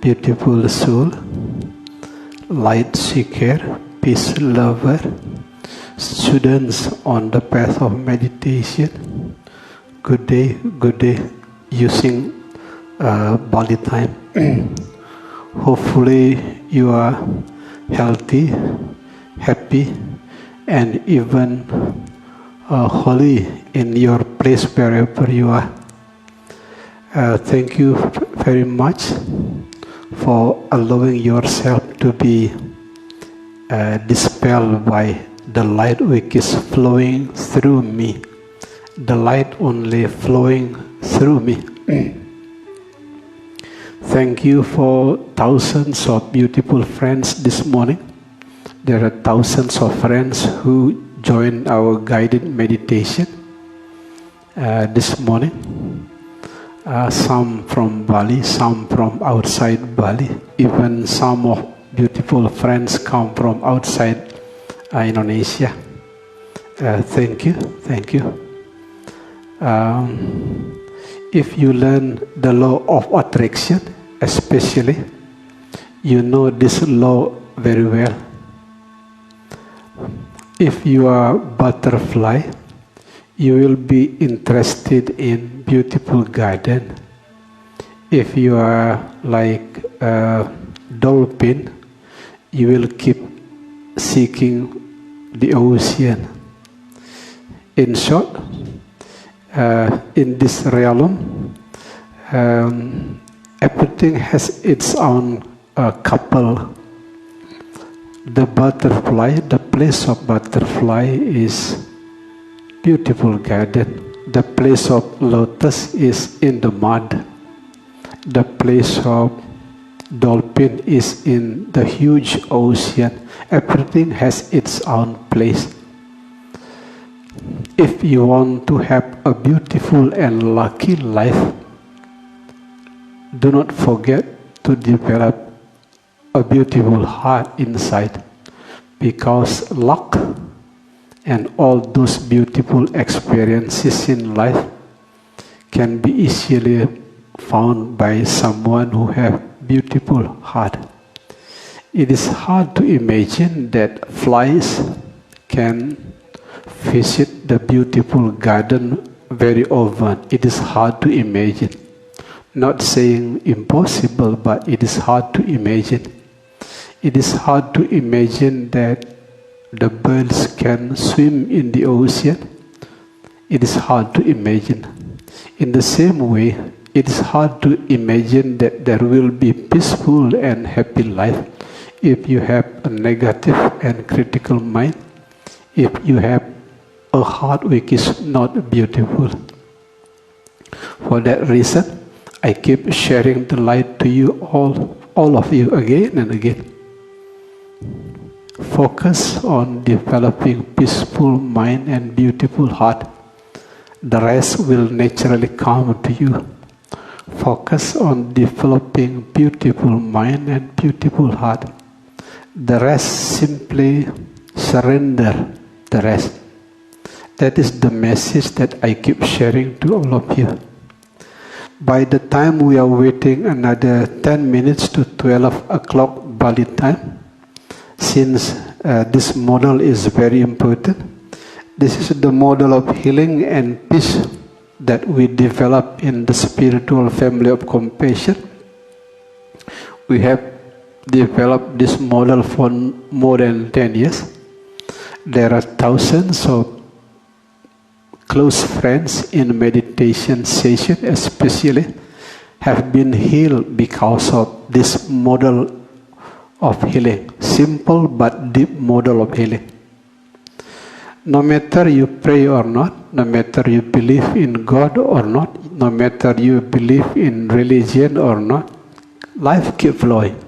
beautiful soul, light seeker, peace lover, students on the path of meditation. Good day, using Bali time. Hopefully you are healthy, happy, and even holy in your place wherever you are. Thank you very much for allowing yourself to be dispelled by the light which is flowing through me. The light only flowing through me. Thank you for thousands of beautiful friends this morning. There are thousands of friends who joined our guided meditation this morning. Some from Bali, some from outside Bali. Even some of beautiful friends come from outside Indonesia. Thank you. If you learn the law of attraction, especially, you know this law very well. If you are butterfly, you will be interested in beautiful garden. If you are like a dolphin, you will keep seeking the ocean. In short, in this realm, everything has its own couple. The butterfly, the place of butterfly is beautiful garden. The place of lotus is in the mud. The place of dolphin is in the huge ocean. Everything has its own place. If you want to have a beautiful and lucky life, do not forget to develop a beautiful heart inside, because luck and all those beautiful experiences in life can be easily found by someone who have beautiful heart. It is hard to imagine that flies can visit the beautiful garden very often. It is hard to imagine. Not saying impossible, but it is hard to imagine. It is hard to imagine that the birds can swim in the ocean. It is hard to imagine. In the same way, it is hard to imagine that there will be peaceful and happy life if you have a negative and critical mind, if you have a heart which is not beautiful. For that reason, I keep sharing the light to you all of you again and again. Focus on developing peaceful mind and beautiful heart. The rest will naturally come to you. Focus on developing beautiful mind and beautiful heart. The rest, simply surrender the rest. That is the message that I keep sharing to all of you. By the time we are waiting another 10 minutes to 12 o'clock Bali time, since this model is very important, this is the model of healing and peace that we develop in the spiritual family of compassion. We have developed this model for more than 10 years. There are thousands of close friends in meditation session especially have been healed because of this model of healing. Simple but deep model of healing. No matter you pray or not, no matter you believe in God or not, no matter you believe in religion or not, life keeps flowing.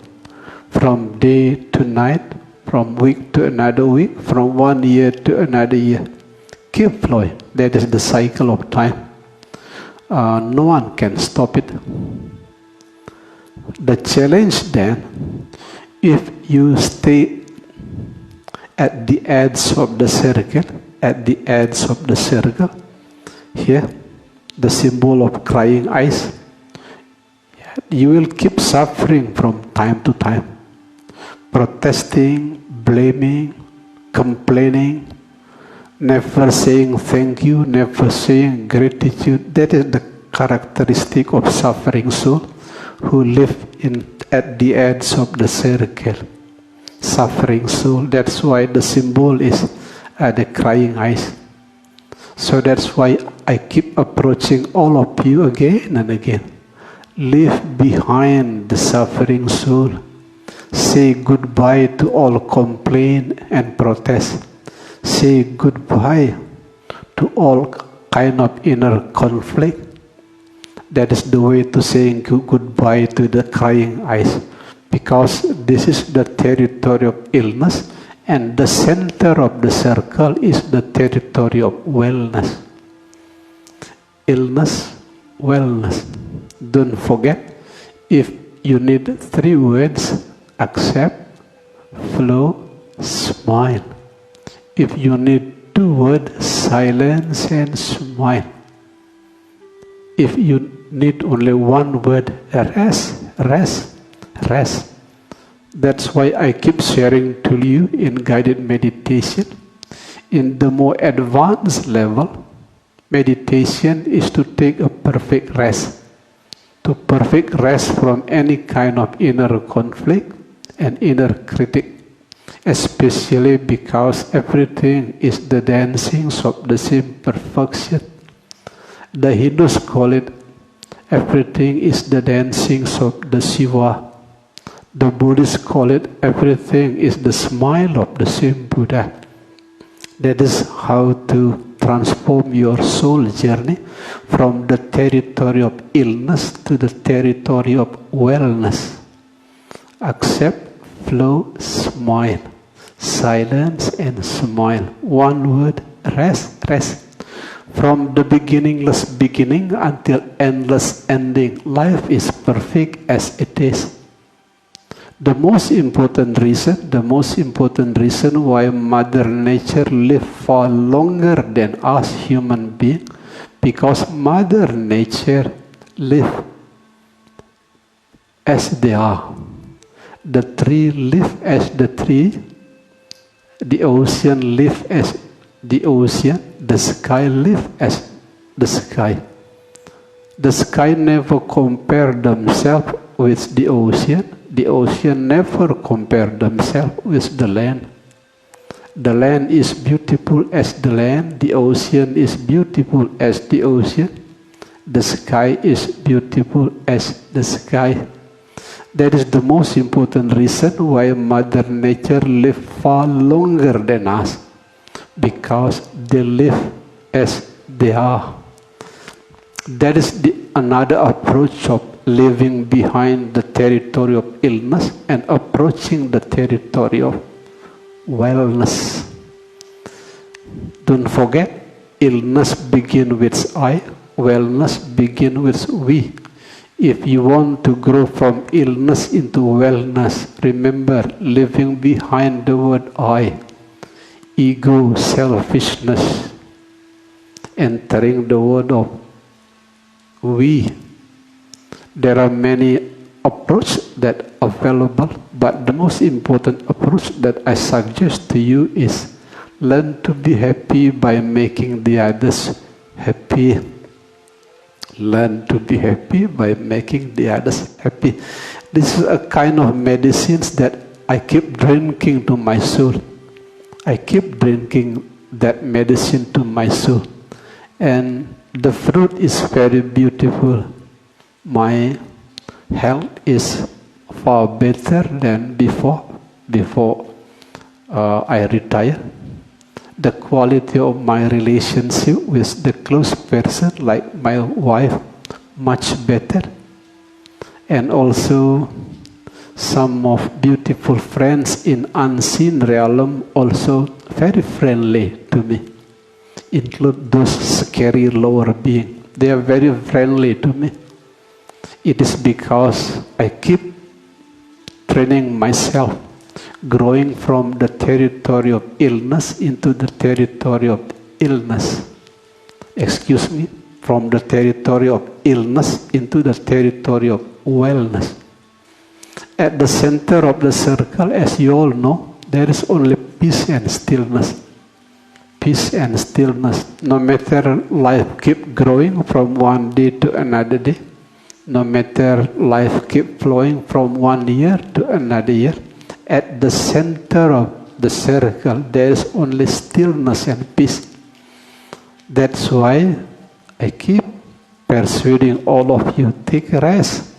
From day to night, from week to another week, from 1 year to another year. Keep flowing. That is the cycle of time. No one can stop it. The challenge then, if you stay at the edge of the circle, here, the symbol of crying eyes, You will keep suffering from time to time. Protesting, blaming, complaining, never saying thank you, never saying gratitude. That is the characteristic of suffering soul who live at the edge of the circle. Suffering soul. That's why the symbol is the crying eyes. So that's why I keep approaching all of you again and again. Leave behind the suffering soul. Say goodbye to all complaint and protest. Say goodbye to all kind of inner conflict. That is the way to saying goodbye to the crying eyes. Because this is the territory of illness, and the center of the circle is the territory of wellness. Illness, wellness. Don't forget, if you need 3 words, accept, flow, smile. If you need 2 words, silence and smile. If you need only 1 word, rest, rest, rest. That's why I keep sharing to you in guided meditation. In the more advanced level, meditation is to take a perfect rest. To perfect rest from any kind of inner conflict and inner critic. Especially because everything is the dancings of the same perfection. The Hindus call it everything is the dancings of the Shiva. The Buddhists call it everything is the smile of the same Buddha. That is how to transform your soul journey from the territory of illness to the territory of wellness. Accept, flow, smile. Silence and smile. 1 word, rest, rest. From the beginningless beginning until endless ending, life is perfect as it is. The most important reason why Mother Nature lives far longer than us human beings, because Mother Nature lives as they are. The tree lives as the tree, the ocean lives as the ocean, the sky lives as the sky. The sky never compares themselves with the ocean never compares themselves with the land. The land is beautiful as the land, the ocean is beautiful as the ocean, the sky is beautiful as the sky. That is the most important reason why Mother Nature lives far longer than us, because they live as they are. That is another approach of living behind the territory of illness and approaching the territory of wellness. Don't forget, illness begins with I, wellness begins with we. If you want to grow from illness into wellness, remember living behind the word I, ego, selfishness, entering the word of we. There are many approaches that are available, but the most important approach that I suggest to you is learn to be happy by making the others happy. Learn to be happy by making the others happy. This is a kind of medicines that I keep drinking to my soul. I keep drinking that medicine to my soul. And the fruit is very beautiful. My health is far better than before I retire. The quality of my relationship with the close person, like my wife, much better. And also some of beautiful friends in unseen realm also very friendly to me. Include those scary lower beings. They are very friendly to me. It is because I keep training myself, growing from the territory of illness into the territory of illness. From the territory of illness into the territory of wellness. At the center of the circle, as you all know, there is only peace and stillness. Peace and stillness. No matter life keep growing from one day to another day, no matter life keep flowing from one year to another year, at the center of the circle, there is only stillness and peace. That's why I keep persuading all of you, take a rest.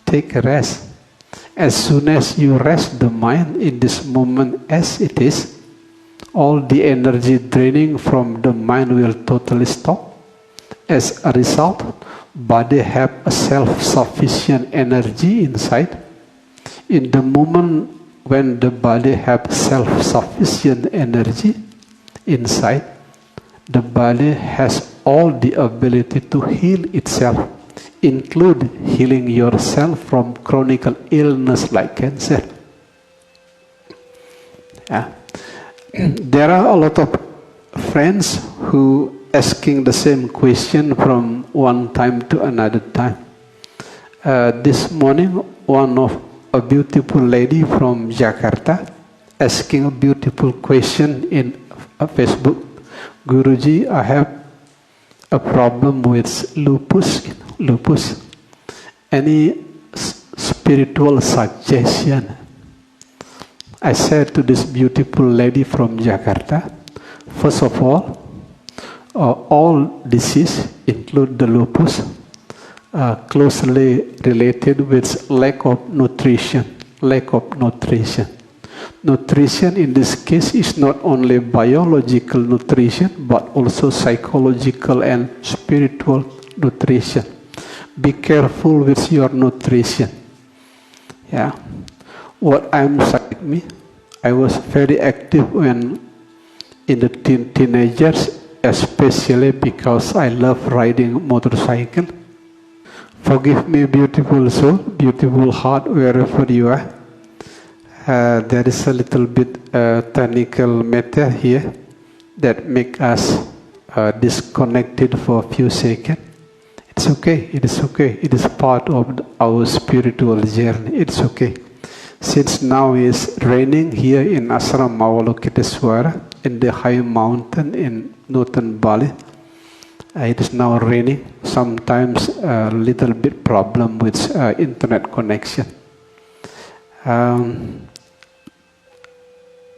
Take a rest. As soon as you rest the mind in this moment as it is, all the energy draining from the mind will totally stop. As a result, body have a self-sufficient energy inside. In the moment when the body have self-sufficient energy inside, the body has all the ability to heal itself, include healing yourself from chronic illness like cancer. Yeah. There are a lot of friends who asking the same question from one time to another time. This morning, one of a beautiful lady from Jakarta asking a beautiful question in Facebook. Guruji, I have a problem with lupus. Any spiritual suggestion? I said to this beautiful lady from Jakarta, first of all disease, include the lupus, closely related with lack of nutrition. Nutrition in this case is not only biological nutrition, but also psychological and spiritual nutrition. Be careful with your nutrition. Yeah. What I'm like me, I was very active when in the teenagers, especially because I love riding motorcycle. Forgive me, beautiful soul, beautiful heart, wherever you are. There is a little bit technical matter here that make us disconnected for a few seconds. It's okay. It is okay. It is part of our spiritual journey. It's okay. Since now it's raining here in Ashram Avalokiteswara, in the high mountain in northern Bali, it is now raining. Sometimes a little bit problem with internet connection.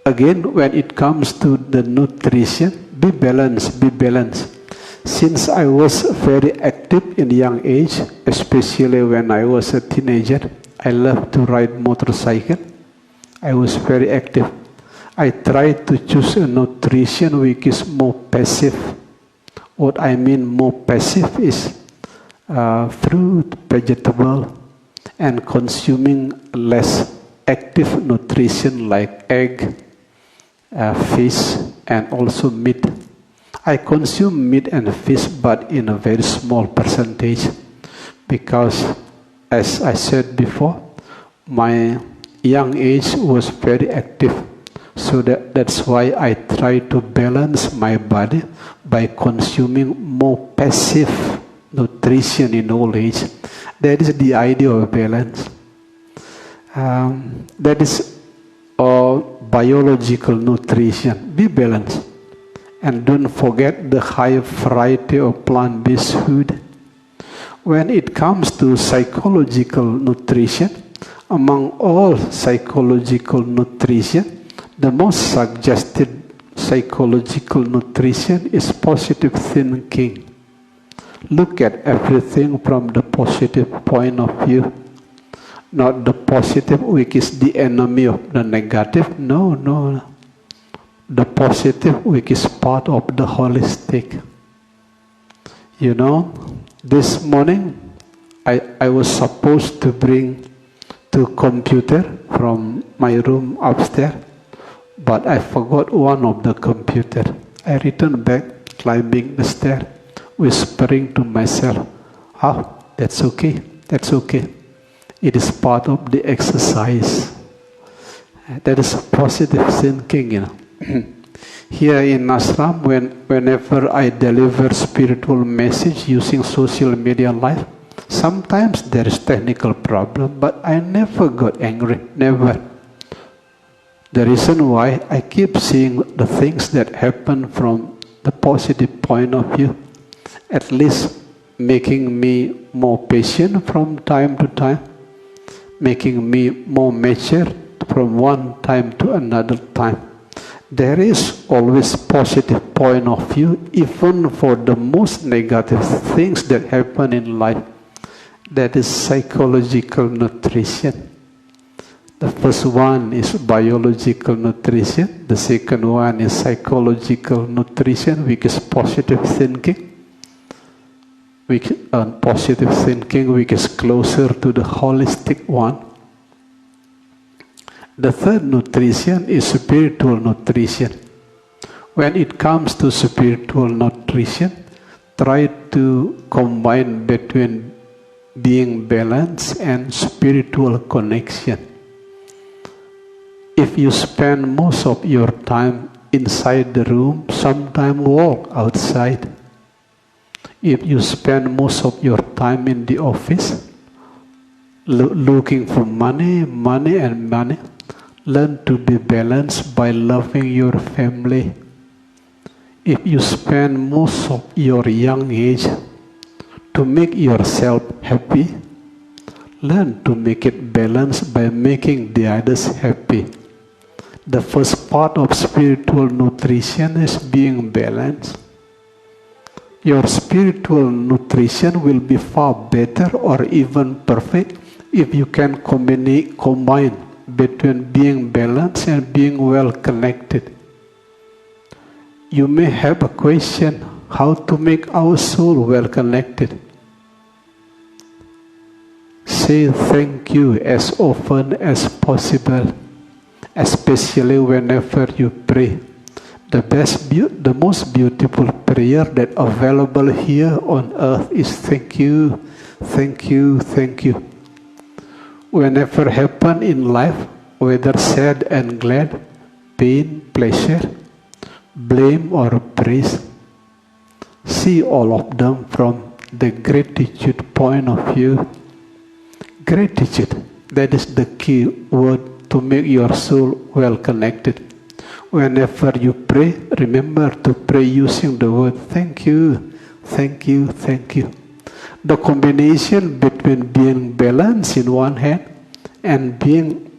Again, when it comes to the nutrition, be balanced. Since I was very active in young age, especially when I was a teenager, I loved to ride motorcycle. I was very active. I tried to choose a nutrition which is more passive. What I mean more passive is fruit, vegetable, and consuming less active nutrition like egg, fish, and also meat. I consume meat and fish, but in a very small percentage, because as I said before, my young age was very active. So that's why I try to balance my body by consuming more passive nutrition in old age. That is the idea of balance. That is biological nutrition. Be balanced. And don't forget the high variety of plant-based food. When it comes to psychological nutrition, among all psychological nutrition, the most suggested psychological nutrition is positive thinking. Look at everything from the positive point of view. Not the positive which is the enemy of the negative. No. The positive which is part of the holistic. You know, this morning I was supposed to bring 2 computers from my room upstairs, but I forgot one of the computers. I returned back, climbing the stair, whispering to myself, that's okay. It is part of the exercise. That is positive thinking, you know. Here in Ashram, whenever I deliver spiritual message using social media live, Sometimes there is technical problem, but I never got angry, never. The reason why I keep seeing the things that happen from the positive point of view, at least making me more patient from time to time, making me more mature from one time to another time. There is always positive point of view, even for the most negative things that happen in life. That is psychological nutrition. The first one is biological nutrition. The second one is psychological nutrition, which is positive thinking. Positive thinking, which is closer to the holistic one. The third nutrition is spiritual nutrition. When it comes to spiritual nutrition, try to combine between being balanced and spiritual connection. If you spend most of your time inside the room, sometimes walk outside. If you spend most of your time in the office, looking for money, learn to be balanced by loving your family. If you spend most of your young age to make yourself happy, learn to make it balanced by making the others happy. The first part of spiritual nutrition is being balanced. Your spiritual nutrition will be far better or even perfect if you can combine between being balanced and being well connected. You may have a question how to make our soul well connected. Say thank you as often as possible, especially whenever you pray. The most beautiful prayer that available here on earth is thank you, thank you, thank you. Whenever happen in life, whether sad and glad, pain, pleasure, blame or praise, see all of them from the gratitude point of view. Gratitude, that is the key word to make your soul well connected. Whenever you pray, remember to pray using the word thank you, thank you, thank you. The combination between being balanced in one hand and being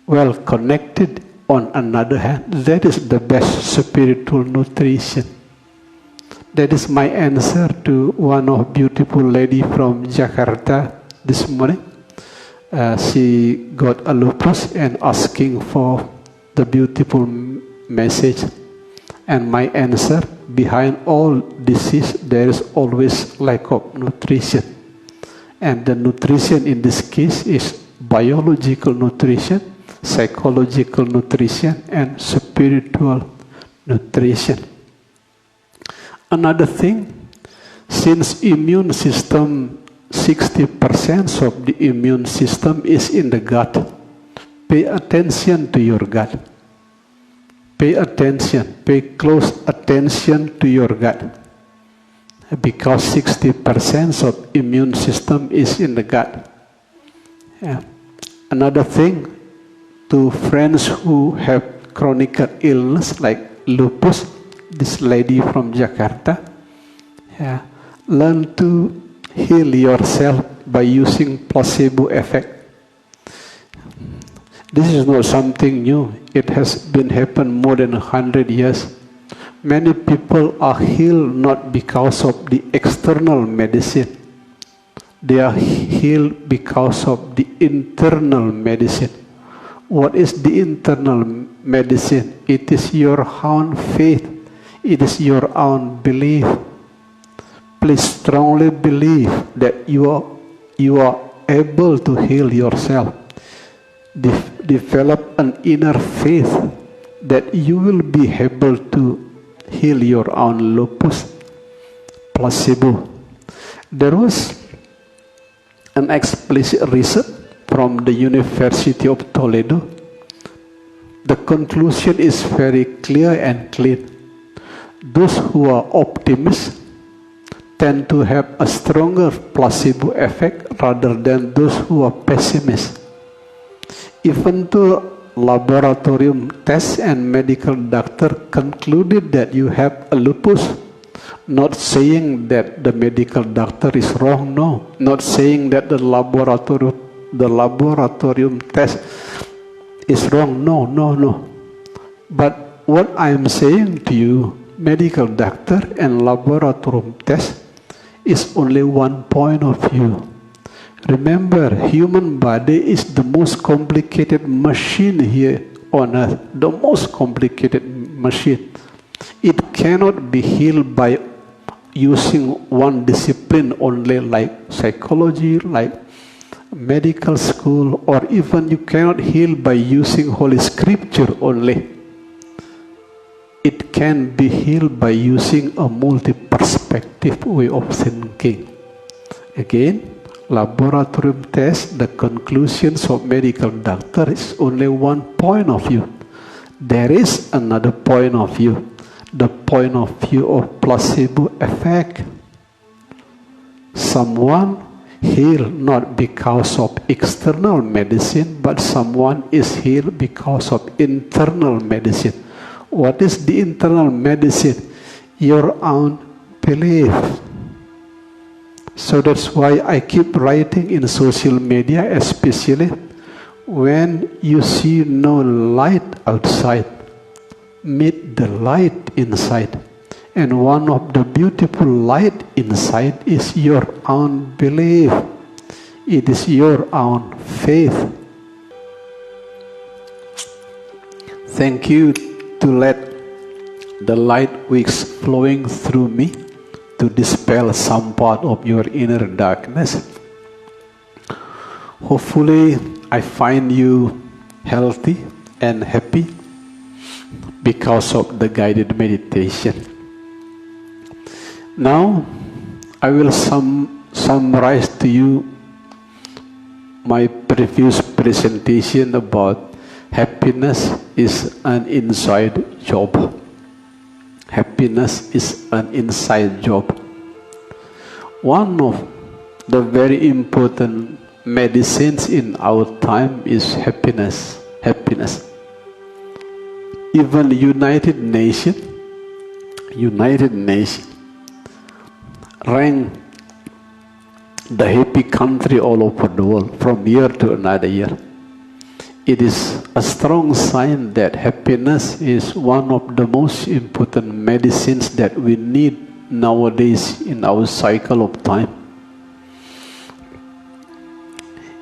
well connected on another hand, that is the best spiritual nutrition. That is my answer to one of beautiful lady from Jakarta this morning. She got a lupus and asking for the beautiful message. And my answer, behind all disease, there is always lack of nutrition. And the nutrition in this case is biological nutrition, psychological nutrition, and spiritual nutrition. Another thing, since immune system, 60% of the immune system is in the gut. Pay attention to your gut. Pay attention, pay close attention to your gut. Because 60% of immune system is in the gut. Yeah. Another thing, to friends who have chronic illness like lupus, this lady from Jakarta, learn to heal yourself by using placebo effect. This is not something new. It has been happening more than 100 years. Many people are healed not because of the external medicine. They are healed because of the internal medicine. What is the internal medicine? It is your own faith. It is your own belief. Please strongly believe that you are able to heal yourself. Develop an inner faith that you will be able to heal your own lupus. Placebo. There was an explicit research from the University of Toledo. The conclusion is very clear and clean. Those who are optimists tend to have a stronger placebo effect rather than those who are pessimists. Even though laboratorium tests and medical doctor concluded that you have a lupus, not saying that the medical doctor is wrong, no. Not saying that the laboratorium test is wrong, no. But what I am saying to you, medical doctor and laboratorium test is only one point of view. Remember, human body is the most complicated machine here on earth, the most complicated machine. It cannot be healed by using one discipline only, like psychology, like medical school, or even you cannot heal by using Holy Scripture only. It can be healed by using a multi-perspective way of thinking. Again, laboratorium test, the conclusions of medical doctor is only one point of view. There is another point of view, the point of view of placebo effect. Someone healed not because of external medicine, but someone is healed because of internal medicine. What is the internal medicine? Your own belief. So that's why I keep writing in social media, especially when you see no light outside, meet the light inside. And one of the beautiful light inside is your own belief. It is your own faith. Thank you to let the light wicks flowing through me to dispel some part of your inner darkness. Hopefully, I find you healthy and happy because of the guided meditation. Now, I will summarize to you my previous presentation about happiness is an inside job. Happiness is an inside job. One of the very important medicines in our time is happiness. Even United Nations rank the happy country all over the world from year to another year. It is a strong sign that happiness is one of the most important medicines that we need nowadays in our cycle of time.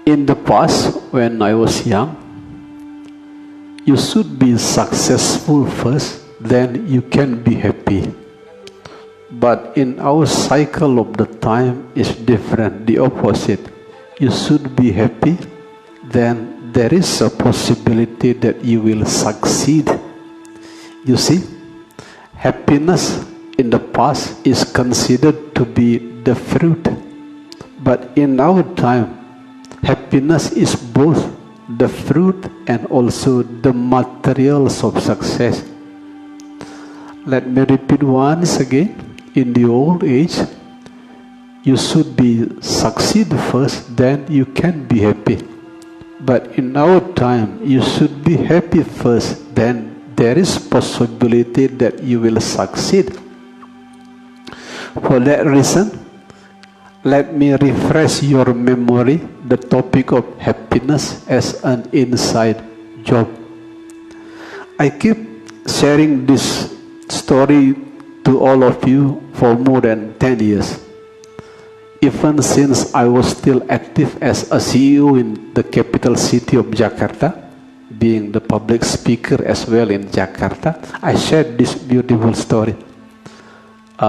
In the past, when I was young, you should be successful first, then you can be happy. But in our cycle of the time is different, the opposite. You should be happy, then there is a possibility that you will succeed. You see, happiness in the past is considered to be the fruit. But in our time, happiness is both the fruit and also the materials of success. Let me repeat once again. In the old age, you should be succeed first, then you can be happy. But in our time, you should be happy first, then there is possibility that you will succeed. For that reason, let me refresh your memory the topic of happiness as an inside job. I keep sharing this story to all of you for more than 10 years. Even since I was still active as a CEO in the capital city of Jakarta, being the public speaker as well in Jakarta, I shared this beautiful story.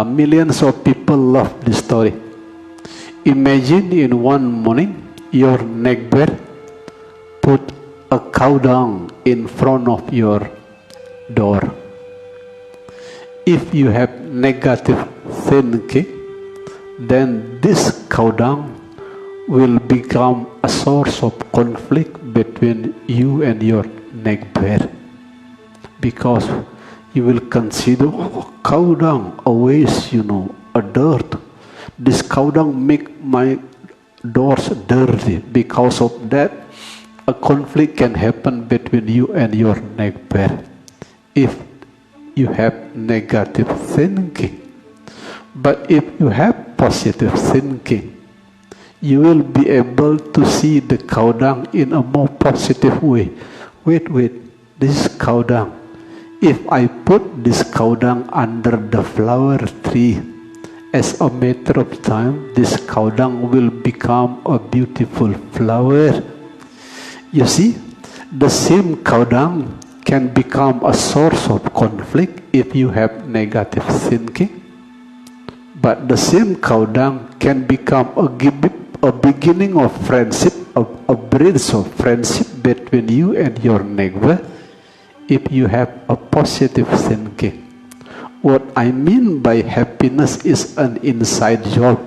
Millions of people love this story. Imagine in one morning, your neighbor put a cow dung in front of your door. If you have negative thinking, then this cow dung will become a source of conflict between you and your neighbor, because you will consider cow dung always, a dirt. This cow dung make my doors dirty. Because of that, a conflict can happen between you and your neighbor if you have negative thinking. But if you have positive thinking, you will be able to see the cow dung in a more positive way. Wait, this is cow dung. If I put this cow dung under the flower tree, as a matter of time, this cow dung will become a beautiful flower. You see, the same cow dung can become a source of conflict if you have negative thinking. But the same cow dung can become a beginning of friendship, a bridge of friendship between you and your neighbor if you have a positive thinking. What I mean by happiness is an inside job.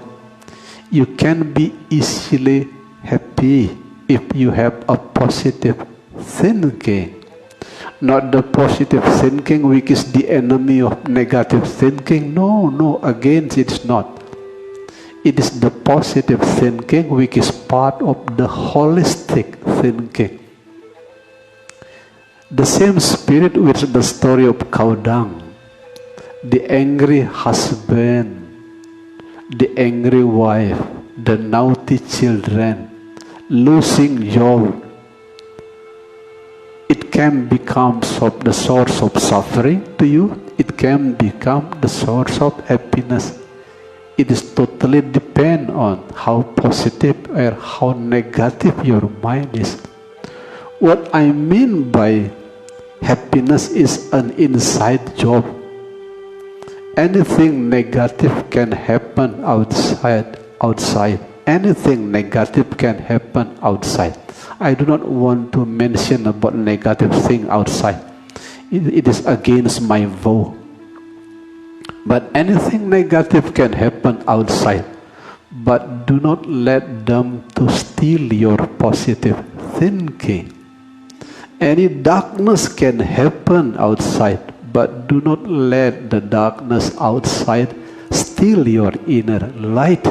You can be easily happy if you have a positive thinking. Not the positive thinking which is the enemy of negative thinking. No, again it's not. It is the positive thinking which is part of the holistic thinking. The same spirit with the story of cow dung. The angry husband, the angry wife, the naughty children, losing job. It can become the source of suffering to you. It can become the source of happiness. It is totally depend on how positive or how negative your mind is. What I mean by happiness is an inside job. Anything negative can happen outside. Anything negative can happen outside. I do not want to mention about negative thing outside. It is against my vow. But anything negative can happen outside. But do not let them to steal your positive thinking. Any darkness can happen outside, but do not let the darkness outside steal your inner light.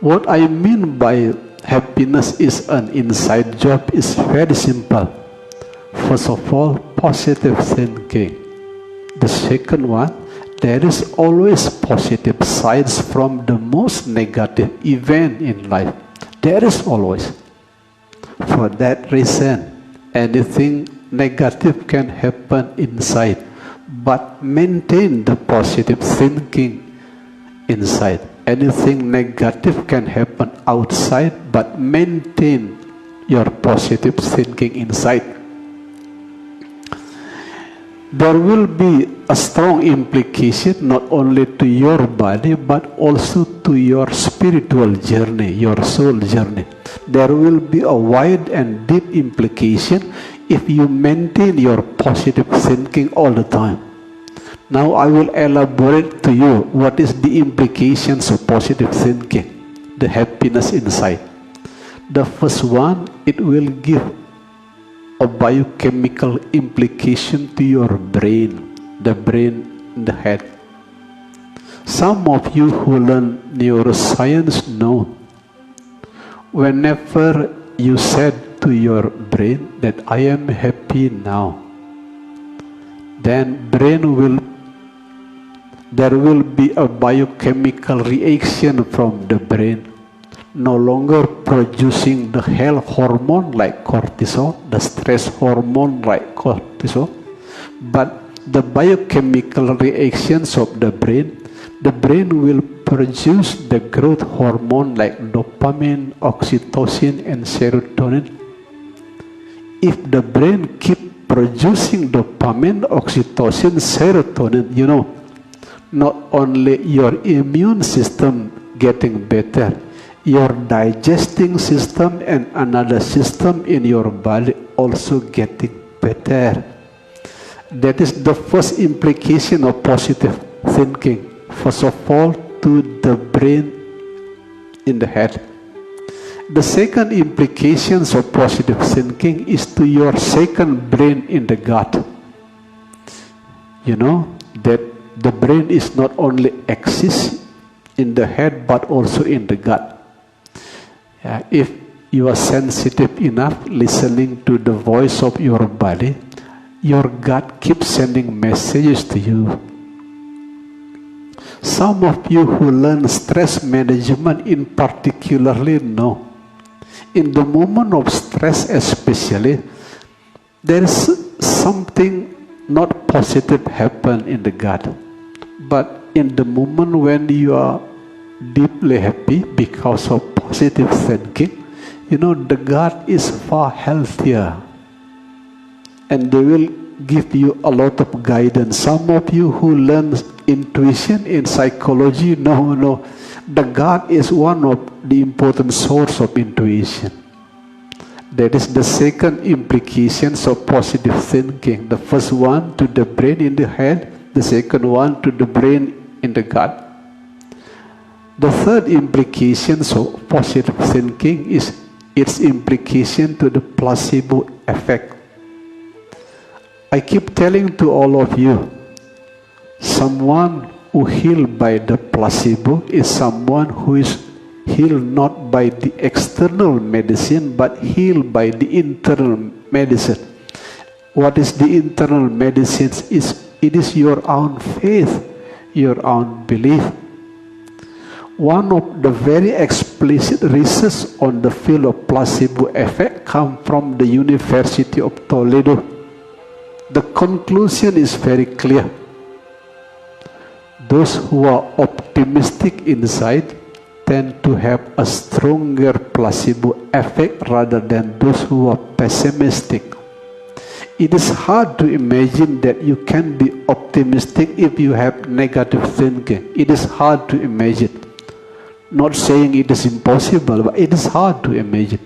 What I mean by happiness is an inside job is very simple. First of all, positive thinking. The second one, there is always positive sides from the most negative event in life. There is always. For that reason, anything negative can happen inside, but maintain the positive thinking inside. Anything negative can happen outside, but maintain your positive thinking inside. There will be a strong implication not only to your body, but also to your spiritual journey, your soul journey. There will be a wide and deep implication if you maintain your positive thinking all the time. Now I will elaborate to you what is the implications of positive thinking, the happiness inside. The first one, it will give a biochemical implication to your brain, the brain in the head. Some of you who learn neuroscience know, whenever you said to your brain that I am happy now, then there will be a biochemical reaction from the brain, no longer producing the health hormone like cortisol, the stress hormone like cortisol, but the biochemical reactions of the brain will produce the growth hormone like dopamine, oxytocin, and serotonin. If the brain keep producing dopamine, oxytocin, serotonin, you know, not only your immune system getting better, your digesting system and another system in your body also getting better. That is the first implication of positive thinking. First of all, to the brain in the head. The second implications of positive thinking is to your second brain in the gut. You know that the brain is not only exists in the head but also in the gut. If you are sensitive enough listening to the voice of your body, your gut keeps sending messages to you. Some of you who learn stress management in particularly know, in the moment of stress especially, there is something not positive happen in the gut. But in the moment when you are deeply happy because of positive thinking, the gut is far healthier. And they will give you a lot of guidance. Some of you who learn intuition in psychology know the gut is one of the important source of intuition. That is the second implications of positive thinking. The first one to the brain in the head, the second one to the brain in the gut. The third implications of positive thinking is its implication to the placebo effect. I keep telling to all of you, someone who healed by the placebo is someone who is healed not by the external medicine but healed by the internal medicine. What is the internal medicine? It is your own faith, your own belief. One of the very explicit research on the field of placebo effect comes from the University of Toledo. The conclusion is very clear. Those who are optimistic inside tend to have a stronger placebo effect rather than those who are pessimistic. It is hard to imagine that you can be optimistic if you have negative thinking. It is hard to imagine. Not saying it is impossible, but it is hard to imagine.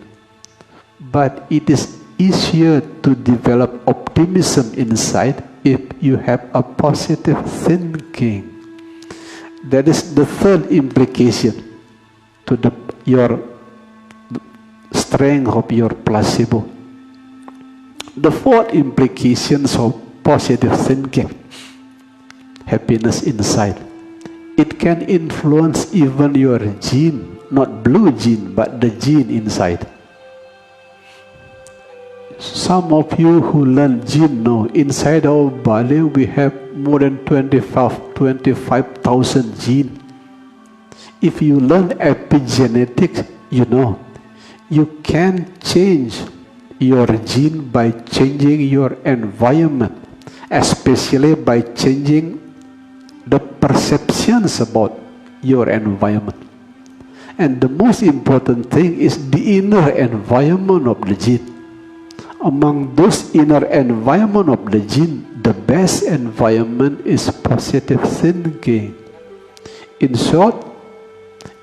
But it is easier to develop optimism inside if you have a positive thinking. That is the third implication to your strength of your placebo. The fourth implications of positive thinking, happiness inside. It can influence even your gene, not blue gene, but the gene inside. Some of you who learn gene know, inside our body we have more than 25,000 genes. If you learn epigenetics, you can change your gene by changing your environment, especially by changing the perceptions about your environment. And the most important thing is the inner environment of the gene. Among those inner environment of the gene, the best environment is positive thinking. In short,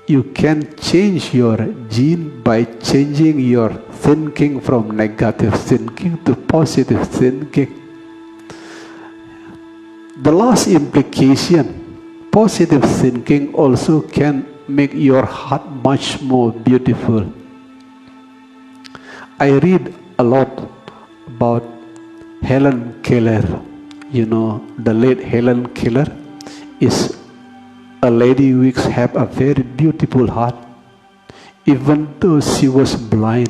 you can change your gene by changing your thinking from negative thinking to positive thinking. The last implication, positive thinking also can make your heart much more beautiful. I read a lot about Helen Keller. The late Helen Keller is a lady who has a very beautiful heart. Even though she was blind,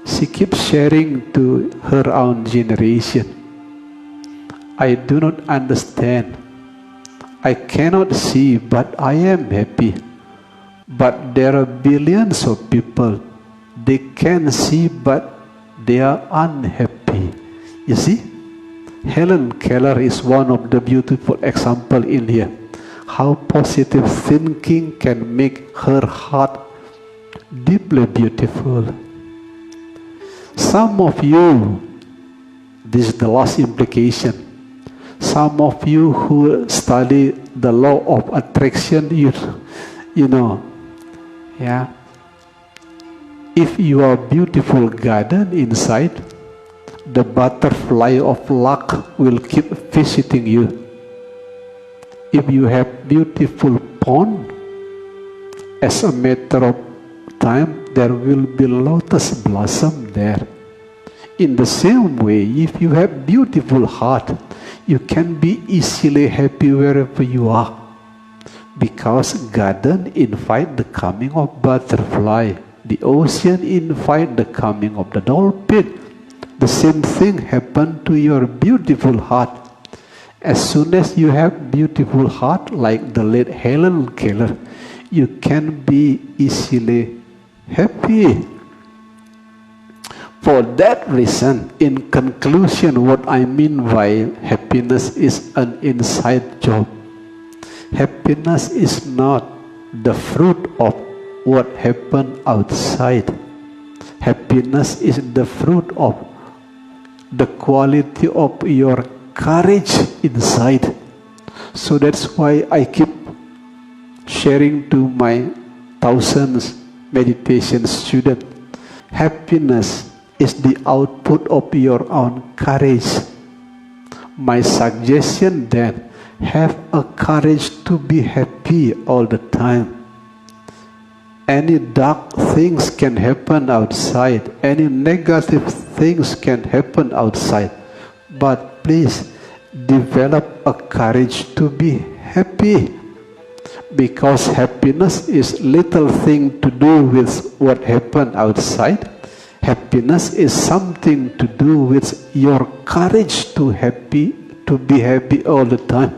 she keeps sharing to her own generation. I do not understand. I cannot see, but I am happy. But there are billions of people. They can see, but they are unhappy. You see, Helen Keller is one of the beautiful examples in here. How positive thinking can make her heart deeply beautiful. Some of you, this is the last implication. Some of you who study the law of attraction, if you are a beautiful garden inside, the butterfly of luck will keep visiting you. If you have beautiful pond, as a matter of time, there will be lotus blossom there. In the same way, if you have beautiful heart, you can be easily happy wherever you are. Because garden invite the coming of butterfly, the ocean invite the coming of the dolphin. The same thing happened to your beautiful heart. As soon as you have beautiful heart like the late Helen Keller, you can be easily happy. For that reason, in conclusion, what I mean by happiness is an inside job. Happiness is not the fruit of what happened outside. Happiness is the fruit of the quality of your courage inside. So that's why I keep sharing to my thousands meditation students. Happiness is the output of your own courage. My suggestion then, have a courage to be happy all the time. Any dark things can happen outside, any negative things can happen outside, but please develop a courage to be happy, because happiness is little thing to do with what happened outside. Happiness is something to do with your courage to be happy all the time.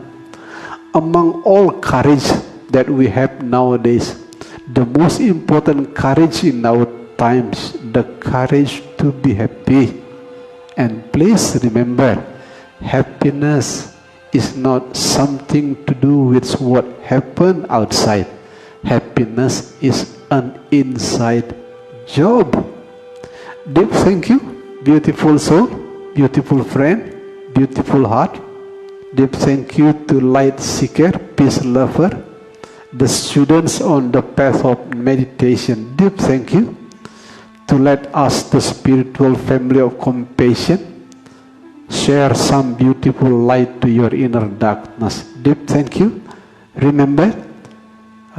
Among all courage that we have nowadays, the most important courage in our times, the courage to be happy. And please remember, happiness is not something to do with what happened outside. Happiness is an inside job. Deep thank you, beautiful soul, beautiful friend, beautiful heart. Deep thank you to light seeker, peace lover, the students on the path of meditation. Deep thank you to let us, the spiritual family of compassion, share some beautiful light to your inner darkness. Deep thank you. Remember,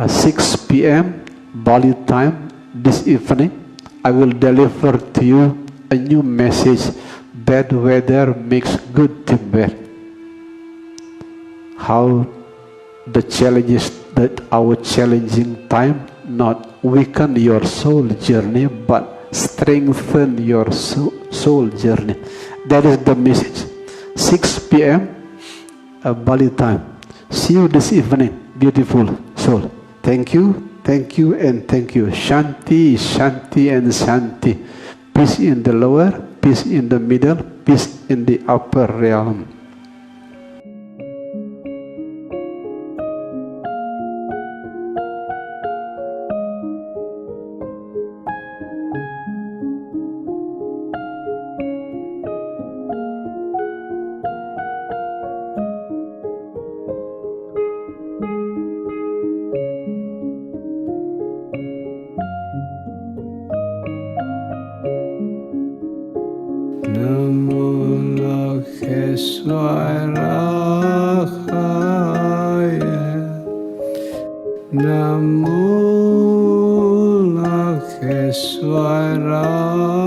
6 p.m. Bali time this evening, I will deliver to you a new message. Bad weather makes good teamwork. How the challenges that our challenging time not weaken your soul journey, but strengthen your soul journey. That is the message. 6 p.m. Bali time. See you this evening, beautiful soul. Thank you, and thank you. Shanti, Shanti, and Shanti. Peace in the lower, peace in the middle, peace in the upper realm. Namo Lakheswaraya.